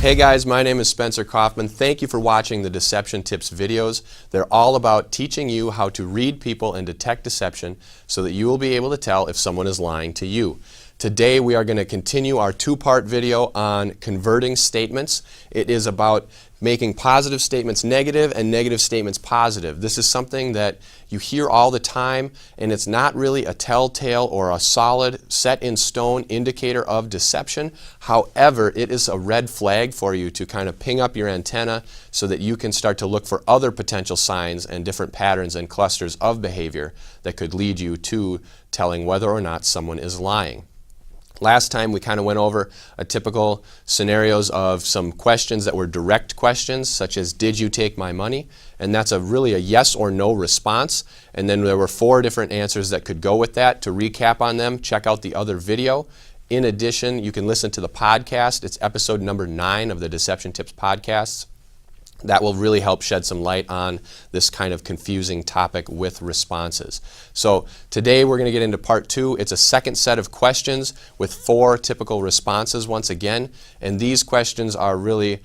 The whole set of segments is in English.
Hey guys, my name is Spencer Coffman. Thank you for watching the Deception Tips videos. They're all about teaching you how to read people and detect deception so that you will be able to tell if someone is lying to you. Today we are going to continue our two-part video on converting statements. It is about making positive statements negative and negative statements positive. This is something that you hear all the time, and it's not really a telltale or a solid, set-in-stone indicator of deception. However, it is a red flag for you to kind of ping up your antenna so that you can start to look for other potential signs and different patterns and clusters of behavior that could lead you to telling whether or not someone is lying. Last time we kind of went over a typical scenarios of some questions that were direct questions, such as, did you take my money? And that's really a yes or no response. And then there were 4 different answers that could go with that. To recap on them, check out the other video. In addition, you can listen to the podcast. It's episode number 9 of the Deception Tips podcasts. That will really help shed some light on this kind of confusing topic with responses. So today we're going to get into part 2. It's a second set of questions with 4 typical responses once again. And these questions are really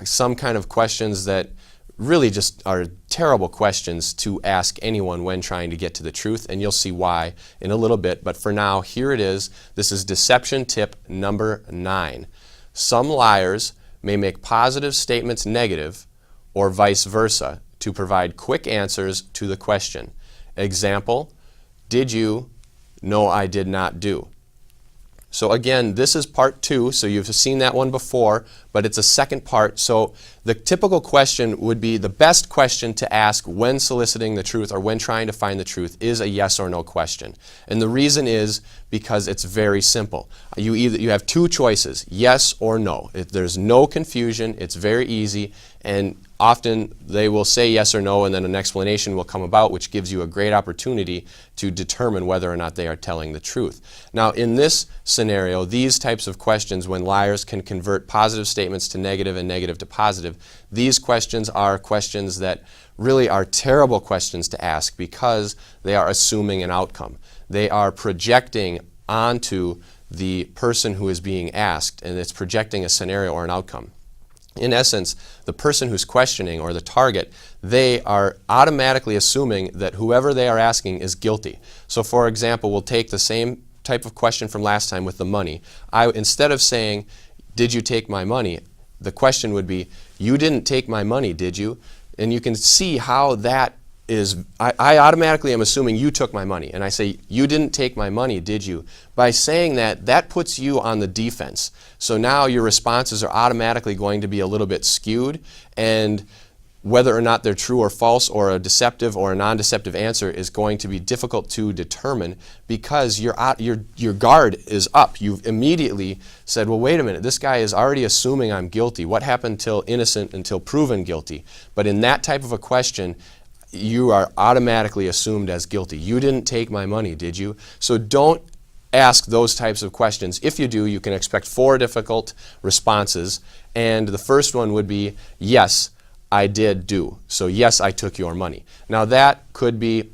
some kind of questions that really just are terrible questions to ask anyone when trying to get to the truth. And you'll see why in a little bit. But for now, here it is. This is deception tip number 9. Some liars may make positive statements negative or vice versa, to provide quick answers to the question. Example, did you? No, I did not do. So again, this is part 2, so you've seen that one before, but it's a second part. So the typical question would be, the best question to ask when soliciting the truth or when trying to find the truth is a yes or no question. And the reason is because it's very simple. You have 2 choices, yes or no. There's no confusion, it's very easy, and often they will say yes or no, and then an explanation will come about, which gives you a great opportunity to determine whether or not they are telling the truth. Now, in this scenario, these types of questions, when liars can convert positive statements to negative and negative to positive, these questions are questions that really are terrible questions to ask because they are assuming an outcome. They are projecting onto the person who is being asked, and it's projecting a scenario or an outcome. In essence, the person who's questioning, or the target, they are automatically assuming that whoever they are asking is guilty. So for example, we'll take the same type of question from last time with the money. Instead of saying, did you take my money? The question would be, you didn't take my money, did you? And you can see how that is, I automatically am assuming you took my money. And I say, you didn't take my money, did you? By saying that, that puts you on the defense. So now your responses are automatically going to be a little bit skewed, and whether or not they're true or false, or a deceptive or a non-deceptive answer, is going to be difficult to determine because your guard is up. You've immediately said, well, wait a minute, this guy is already assuming I'm guilty. What happened till innocent until proven guilty? But in that type of a question, you are automatically assumed as guilty. You didn't take my money, did you? So don't ask those types of questions. If you do, you can expect 4 difficult responses. And the first one would be, yes, I did do. So yes, I took your money. Now that could be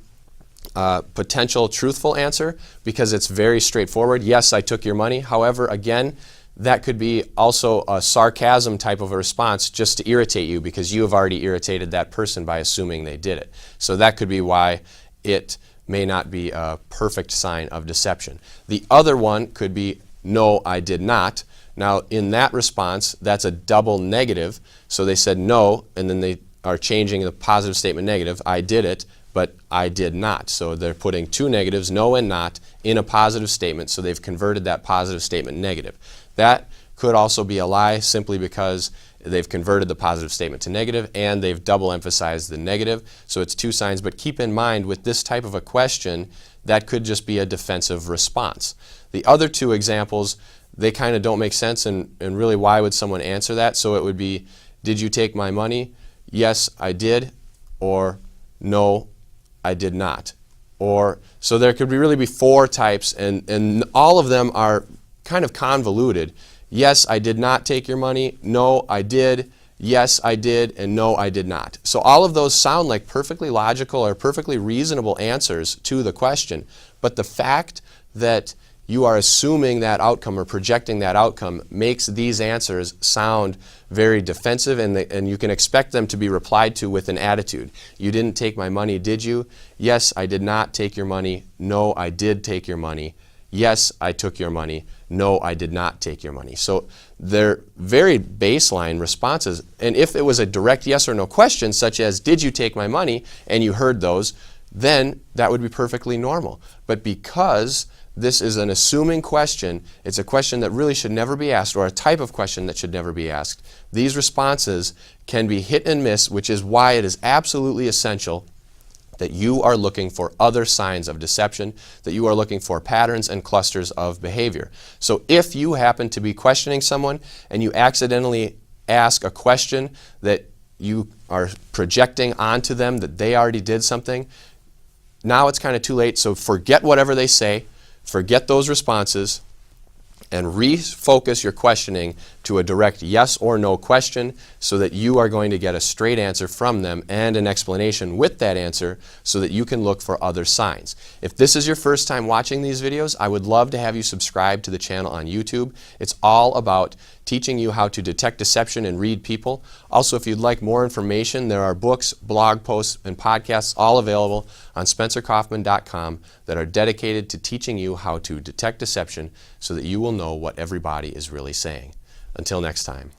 a potential truthful answer because it's very straightforward. Yes, I took your money. However, again, that could be also a sarcasm type of a response just to irritate you because you have already irritated that person by assuming they did it. So that could be why it may not be a perfect sign of deception. The other one could be, no, I did not. Now, in that response, that's a double negative. So they said no, and then they are changing the positive statement negative. I did it, but I did not. So they're putting 2 negatives, no and not, in a positive statement. So they've converted that positive statement negative. That could also be a lie simply because they've converted the positive statement to negative and they've double emphasized the negative. So it's 2 signs. But keep in mind, with this type of a question, that could just be a defensive response. The other 2 examples, they kind of don't make sense, and really why would someone answer that? So it would be, did you take my money? Yes, I did, or no, I did not. Or, so there could really be 4 types, and all of them are kind of convoluted. Yes, I did not take your money. No, I did. Yes, I did. And no, I did not. So all of those sound like perfectly logical or perfectly reasonable answers to the question. But the fact that you are assuming that outcome or projecting that outcome makes these answers sound very defensive, and you can expect them to be replied to with an attitude. You didn't take my money, did you? Yes, I did not take your money. No, I did take your money. Yes, I took your money. No, I did not take your money. So they're very baseline responses. And if it was a direct yes or no question, such as, did you take my money, and you heard those, then that would be perfectly normal. But because this is an assuming question, it's a question that really should never be asked, or a type of question that should never be asked, these responses can be hit and miss, which is why it is absolutely essential that you are looking for other signs of deception, that you are looking for patterns and clusters of behavior. So if you happen to be questioning someone and you accidentally ask a question that you are projecting onto them that they already did something, now it's kind of too late. So forget whatever they say, forget those responses, and refocus your questioning to a direct yes or no question so that you are going to get a straight answer from them and an explanation with that answer so that you can look for other signs. If this is your first time watching these videos, I would love to have you subscribe to the channel on YouTube. It's all about teaching you how to detect deception and read people. Also, if you'd like more information, there are books, blog posts, and podcasts all available on SpencerCoffman.com that are dedicated to teaching you how to detect deception so that you will know what everybody is really saying. Until next time.